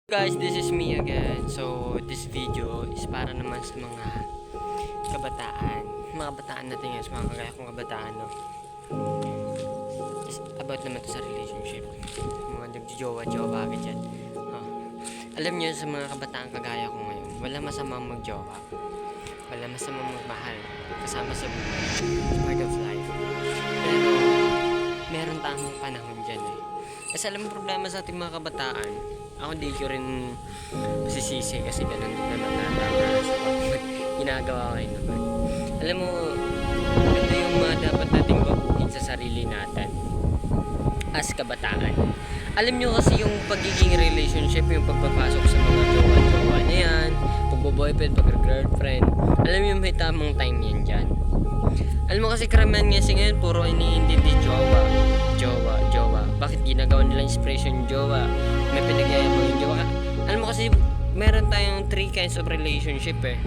Guys, this is me again. So, this video is para naman sa mga kabataan. Mga kabataan natin yan, sa mga kagaya kong kabataan, no? Is about naman to sa relationship. Mga nagjojowa-jowa agad dyan. Alam nyo, sa mga kabataan kagaya ko ngayon, wala masamang magjowa. Wala masamang magmahal. Kasama sa buhay. It's part of life. Pero, meron tamang panahon dyan eh. Kasi alam mo problema sa ating mga kabataan, ako di ko rin masisisi kasi ganun din naman naranasan ko ginagawa ko rin naman. Alam mo, ito yung mga dapat nating baguhin sa sarili natin as kabataan. Alam nyo kasi yung pagiging relationship, yung pagpapasok sa mga jowa-jowa na yan, pagbo-boyfriend, pag-girlfriend, alam nyo may tamang time yan dyan. Alam mo kasi karamihan kasi ngayon puro iniintindi jowa. Bakit ginagawa nila inspiration jowa? May pinag-iayabang yung jowa. Alam mo kasi meron tayong 3 kinds of relationship eh.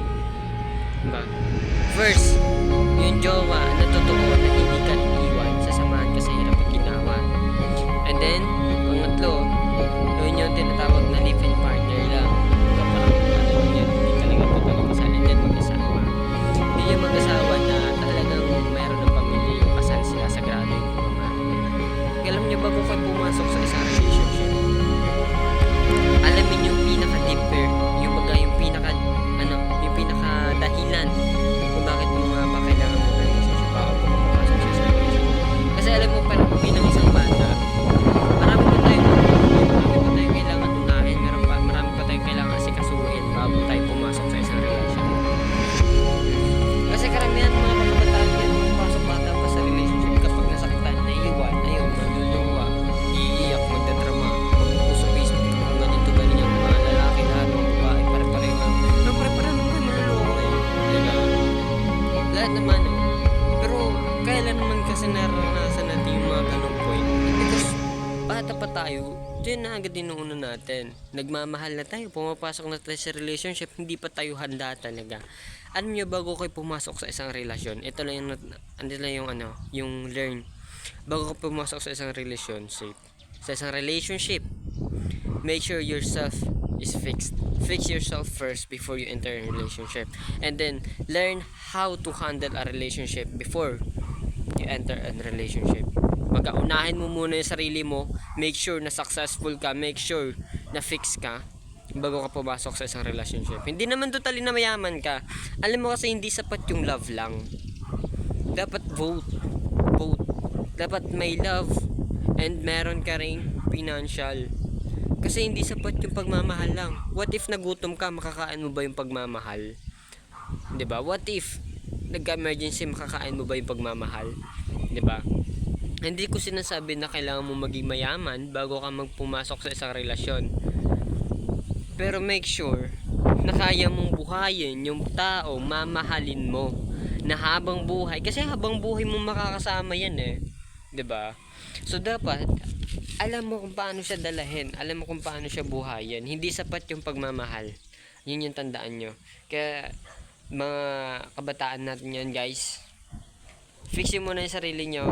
Diba? First, yung jowa na totoo na hindi ka iiwan, sasamahan ka sa hirap at ginawa. And then, pangatlo, yun yung tinatawag na live-in partner lang. Diba parang ano yan, hindi talaga totoo kasalan yan mag-asawa. Hindi yung mag-asawa na talagang mayroon ng pamilya, yung kasal sila sa grado yung mga. Alam niyo bago kayo pumasok sa isang relationship, alamin yung pinaka-deeper, yung baga yung pinaka dahilan kung bakit mo nga ba kailangan mo ng relationship bago pumasok sa isang relationship. Kasi alam mo parang bilang isang bata, marami pa tayong kailangan unahin, marami pa tayong kailangan asikasuhin bago tayo pumasok sa isang relationship. Kasi karamihan mga pagkabataan yan, pumasok bata pa sa relationship kapag nasaktan, naiiwan, ayun, maluluwa, iiyak, magdadrama, magpupuso Facebook, kung ganito ganyan, mga lalaki lahat, mga babae, pare-pareho lang. Pero pare-pareho naman, maluluwa eh. Diba? Lahat naman eh. Pero kailan naman kasi naranasan natin yung mga ganong point? Because bata pa tayo, yun na agad inuuna natin. Nagmamahal na tayo, pumapasok na tayo sa relationship, hindi pa tayo handa talaga. Alam nyo, bago kayo pumasok sa isang relasyon, ito lang yung learn. Bago kayo pumasok sa isang relationship, make sure yourself is fixed. Fix yourself first before you enter a relationship. And then, learn how to handle a relationship before you enter a relationship. Unahin mo muna yung sarili mo, make sure na successful ka, make sure na fix ka bago ka pumasok sa isang relationship. Hindi naman totally na mayaman ka. Alam mo kasi hindi sapat yung love lang. Dapat both. Dapat may love and meron ka ring financial. Kasi hindi sapat yung pagmamahal lang. What if nagutom ka, makakain mo ba yung pagmamahal? 'Di ba? What if nagka-emergency, makakain mo ba yung pagmamahal? 'Di ba? Hindi ko sinasabi na kailangan mo maging mayaman bago ka magpumasok sa isang relasyon. Pero make sure na kaya mong buhayin yung tao, mamahalin mo na habang buhay. Kasi habang buhay mo makakasama yan eh. 'Di ba? So dapat alam mo kung paano siya dalahin, alam mo kung paano siya buhayin. Hindi sapat yung pagmamahal. Yun yung tandaan nyo. Kaya mga kabataan natin yan guys, fixin mo na yung sarili nyo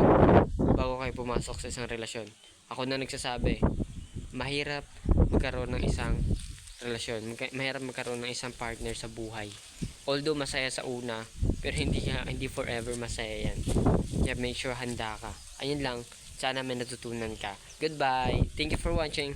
bago kayo pumasok sa isang relasyon. Ako na nagsasabi, mahirap magkaroon ng isang relasyon, mahirap magkaroon ng isang partner sa buhay. Although masaya sa una, pero hindi forever masaya yan. Kaya make sure handa ka. Ayun lang, sana may natutunan ka. Goodbye. Thank you for watching.